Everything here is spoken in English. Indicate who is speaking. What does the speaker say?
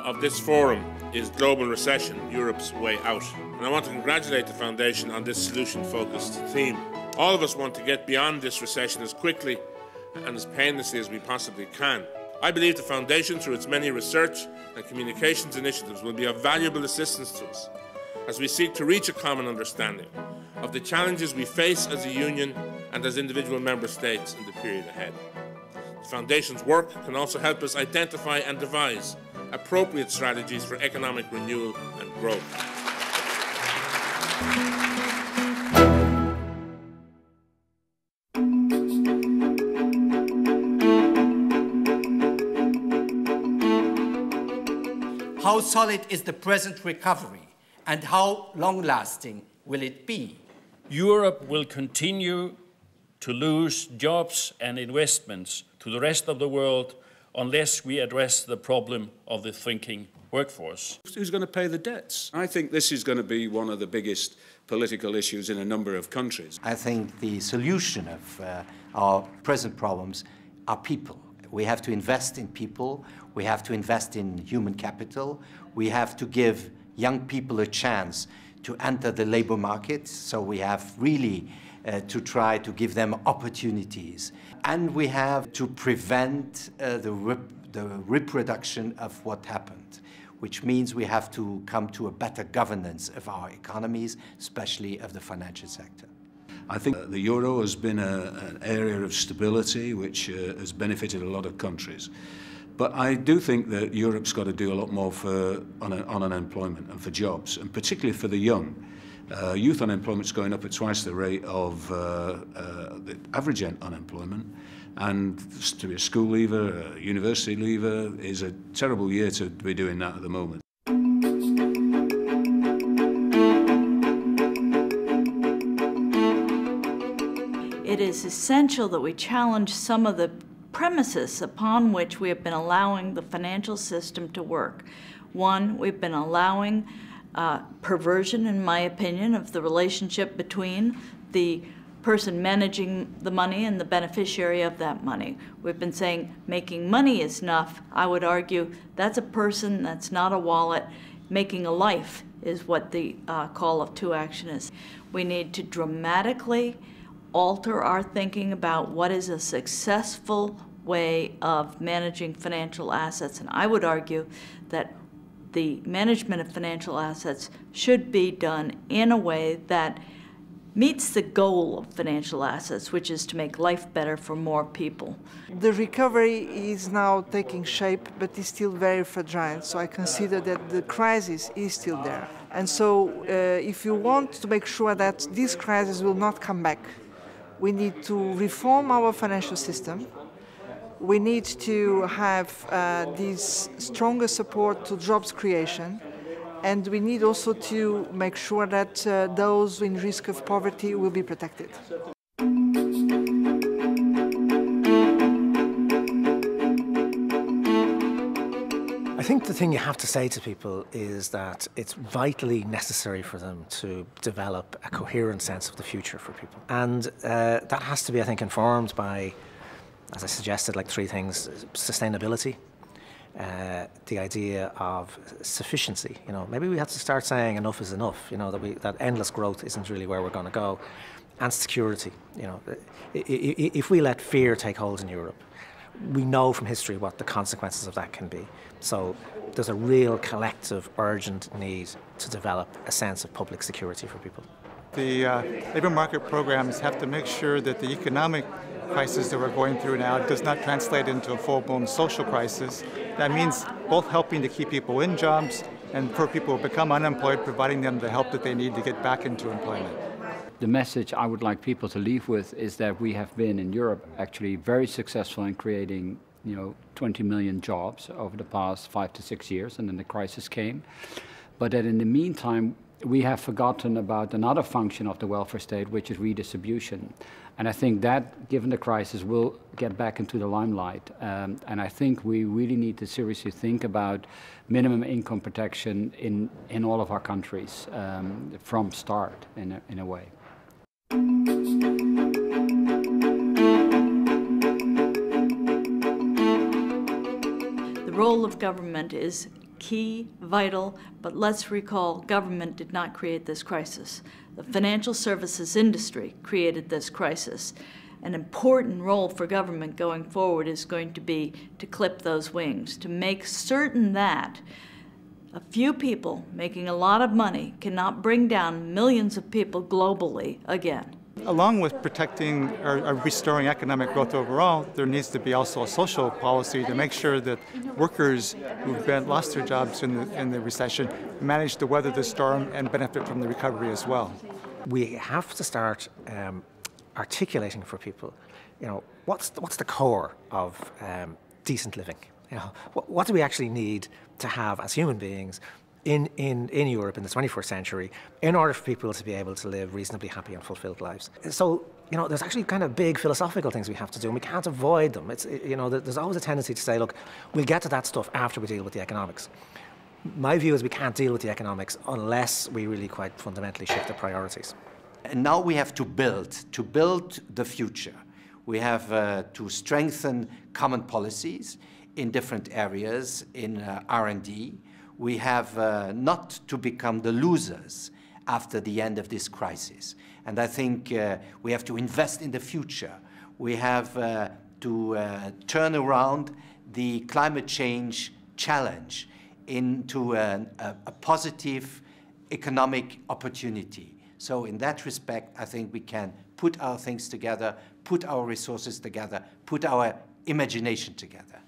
Speaker 1: of this forum is Global Recession, Europe's Way Out. And I want to congratulate the Foundation on this solution-focused theme. All of us want to get beyond this recession as quickly and as painlessly as we possibly can. I believe the Foundation, through its many research and communications initiatives, will be of valuable assistance to us as we seek to reach a common understanding of the challenges we face as a union and as individual member states in the period ahead. The Foundation's work can also help us identify and devise appropriate strategies for economic renewal and growth.
Speaker 2: How solid is the present recovery, and how long-lasting will it be?
Speaker 3: Europe will continue to lose jobs and investments to the rest of the world unless we address the problem of the thinking workforce.
Speaker 4: Who's going to pay the debts? I think this is going to be one of the biggest political issues in a number of countries.
Speaker 2: I think the solution of our present problems are people. We have to invest in people, we have to invest in human capital, we have to give young people a chance to enter the labor market, so we have really to try to give them opportunities. And we have to prevent the reproduction of what happened, which means we have to come to a better governance of our economies, especially of the financial sector.
Speaker 4: I think the euro has been an area of stability which has benefited a lot of countries. But I do think that Europe's got to do a lot more on unemployment and for jobs, and particularly for the young. Youth unemployment is going up at twice the rate of the average unemployment, and to be a school leaver, a university leaver, is a terrible year to be doing that at the moment.
Speaker 5: It is essential that we challenge some of the premises upon which we have been allowing the financial system to work. One, we've been allowing perversion, in my opinion, of the relationship between the person managing the money and the beneficiary of that money. We've been saying making money is enough. I would argue that's a person, that's not a wallet. Making a life is what the call of to action is. We need to dramatically alter our thinking about what is a successful way of managing financial assets. And I would argue that the management of financial assets should be done in a way that meets the goal of financial assets, which is to make life better for more people.
Speaker 6: The recovery is now taking shape, but is still very fragile. So I consider that the crisis is still there. And so if you want to make sure that this crisis will not come back, we need to reform our financial system. We need to have this stronger support to jobs creation. And we need also to make sure that those in risk of poverty will be protected.
Speaker 7: I think the thing you have to say to people is that it's vitally necessary for them to develop a coherent sense of the future for people. And that has to be, I think, informed by, as I suggested, like three things: sustainability, the idea of sufficiency. You know, maybe we have to start saying enough is enough. You know, that endless growth isn't really where we're going to go, and security. You know, if we let fear take hold in Europe, we know from history what the consequences of that can be. So there's a real collective, urgent need to develop a sense of public security for people.
Speaker 8: The labor market programs have to make sure that the economic crisis that we're going through now does not translate into a full-blown social crisis. That means both helping to keep people in jobs and for people who become unemployed, providing them the help that they need to get back into employment.
Speaker 9: The message I would like people to leave with is that we have been in Europe actually very successful in creating 20 million jobs over the past 5 to 6 years, and then the crisis came. But that in the meantime, we have forgotten about another function of the welfare state, which is redistribution. And I think that, given the crisis, will get back into the limelight. And I think we really need to seriously think about minimum income protection in all of our countries from start, in a way.
Speaker 5: The role of government is key, vital, but let's recall government did not create this crisis. The financial services industry created this crisis. An important role for government going forward is going to be to clip those wings, to make certain that a few people making a lot of money cannot bring down millions of people globally again.
Speaker 8: Along with protecting or restoring economic growth overall, there needs to be also a social policy to make sure that workers who've lost their jobs in the recession manage to weather the storm and benefit from the recovery as well.
Speaker 7: We have to start articulating for people, what's the core of decent living? What do we actually need to have as human beings in Europe in the 21st century in order for people to be able to live reasonably happy and fulfilled lives? So, there's actually kind of big philosophical things we have to do, and we can't avoid them. There's always a tendency to say, look, we'll get to that stuff after we deal with the economics. My view is we can't deal with the economics unless we really quite fundamentally shift the priorities.
Speaker 2: And now we have to build the future. We have to strengthen common policies in different areas in R&D. We have not to become the losers after the end of this crisis. And I think we have to invest in the future. We have to turn around the climate change challenge into a positive economic opportunity. So in that respect, I think we can put our things together, put our resources together, put our imagination together.